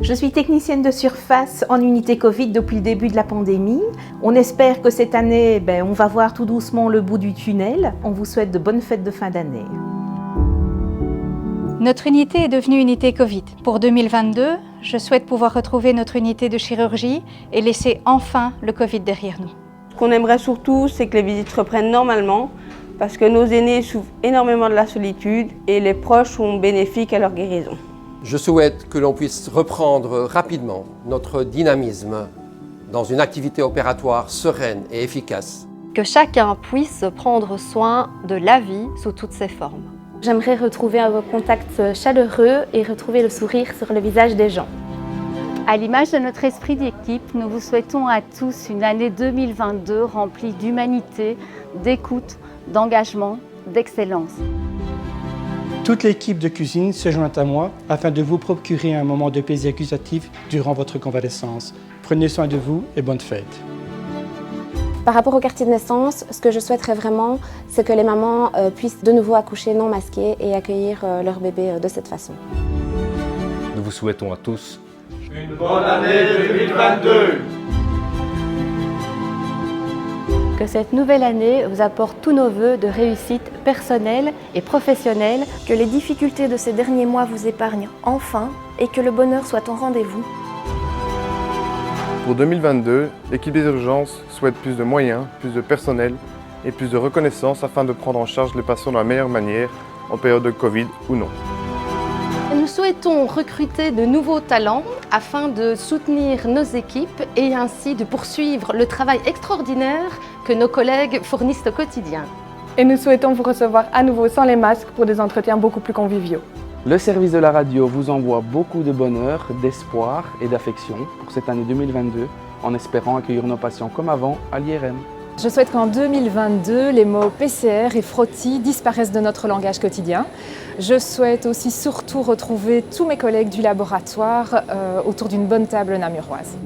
Je suis technicienne de surface en unité Covid depuis le début de la pandémie. On espère que cette année, on va voir tout doucement le bout du tunnel. On vous souhaite de bonnes fêtes de fin d'année. Notre unité est devenue unité Covid. Pour 2022, je souhaite pouvoir retrouver notre unité de chirurgie et laisser enfin le Covid derrière nous. Ce qu'on aimerait surtout, c'est que les visites reprennent normalement parce que nos aînés souffrent énormément de la solitude et les proches sont bénéfiques à leur guérison. Je souhaite que l'on puisse reprendre rapidement notre dynamisme dans une activité opératoire sereine et efficace. Que chacun puisse prendre soin de la vie sous toutes ses formes. J'aimerais retrouver un contact chaleureux et retrouver le sourire sur le visage des gens. À l'image de notre esprit d'équipe, nous vous souhaitons à tous une année 2022 remplie d'humanité, d'écoute, d'engagement, d'excellence. Toute l'équipe de cuisine se joint à moi afin de vous procurer un moment de plaisir gustatif durant votre convalescence. Prenez soin de vous et bonne fête. Par rapport au quartier de naissance, ce que je souhaiterais vraiment, c'est que les mamans puissent de nouveau accoucher non masquées et accueillir leur bébé de cette façon. Nous vous souhaitons à tous une bonne année 2022. Que cette nouvelle année vous apporte tous nos vœux de réussite personnelle et professionnelle. Que les difficultés de ces derniers mois vous épargnent enfin et que le bonheur soit au rendez-vous. Pour 2022, l'équipe des urgences souhaite plus de moyens, plus de personnel et plus de reconnaissance afin de prendre en charge les patients de la meilleure manière, en période de Covid ou non. Nous souhaitons recruter de nouveaux talents afin de soutenir nos équipes et ainsi de poursuivre le travail extraordinaire que nos collègues fournissent au quotidien. Et nous souhaitons vous recevoir à nouveau sans les masques pour des entretiens beaucoup plus conviviaux. Le service de la radio vous envoie beaucoup de bonheur, d'espoir et d'affection pour cette année 2022 en espérant accueillir nos patients comme avant à l'IRM. Je souhaite qu'en 2022, les mots PCR et frottis disparaissent de notre langage quotidien. Je souhaite aussi surtout retrouver tous mes collègues du laboratoire autour d'une bonne table namuroise.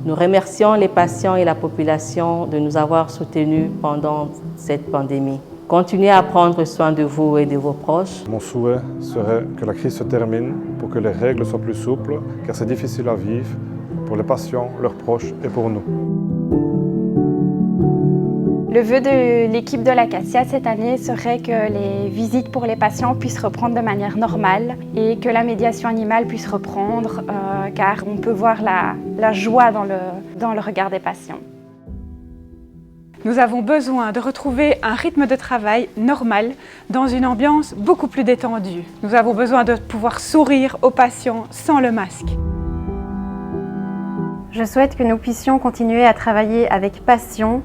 Nous remercions les patients et la population de nous avoir soutenus pendant cette pandémie. Continuez à prendre soin de vous et de vos proches. Mon souhait serait que la crise se termine pour que les règles soient plus souples, car c'est difficile à vivre pour les patients, leurs proches et pour nous. Le vœu de l'équipe de l'Acacia cette année serait que les visites pour les patients puissent reprendre de manière normale et que la médiation animale puisse reprendre, car on peut voir la joie dans le regard des patients. Nous avons besoin de retrouver un rythme de travail normal dans une ambiance beaucoup plus détendue. Nous avons besoin de pouvoir sourire aux patients sans le masque. Je souhaite que nous puissions continuer à travailler avec passion,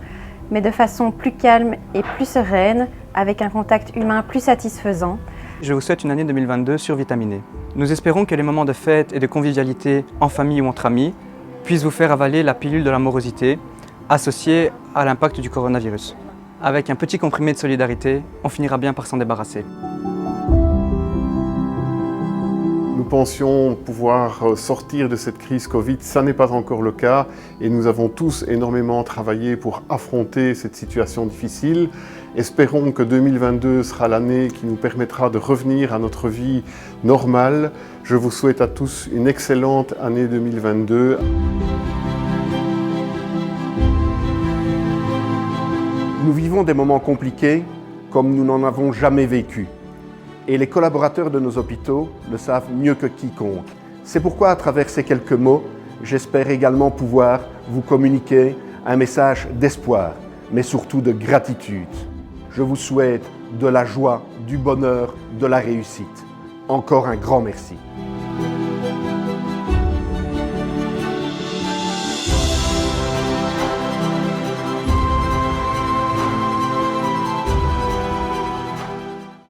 mais de façon plus calme et plus sereine, avec un contact humain plus satisfaisant. Je vous souhaite une année 2022 survitaminée. Nous espérons que les moments de fête et de convivialité en famille ou entre amis puissent vous faire avaler la pilule de l'amorosité associée à l'impact du coronavirus. Avec un petit comprimé de solidarité, on finira bien par s'en débarrasser. Nous pensions pouvoir sortir de cette crise Covid, ça n'est pas encore le cas et nous avons tous énormément travaillé pour affronter cette situation difficile. Espérons que 2022 sera l'année qui nous permettra de revenir à notre vie normale. Je vous souhaite à tous une excellente année 2022. Nous vivons des moments compliqués comme nous n'en avons jamais vécu. Et les collaborateurs de nos hôpitaux le savent mieux que quiconque. C'est pourquoi, à travers ces quelques mots, j'espère également pouvoir vous communiquer un message d'espoir, mais surtout de gratitude. Je vous souhaite de la joie, du bonheur, de la réussite. Encore un grand merci.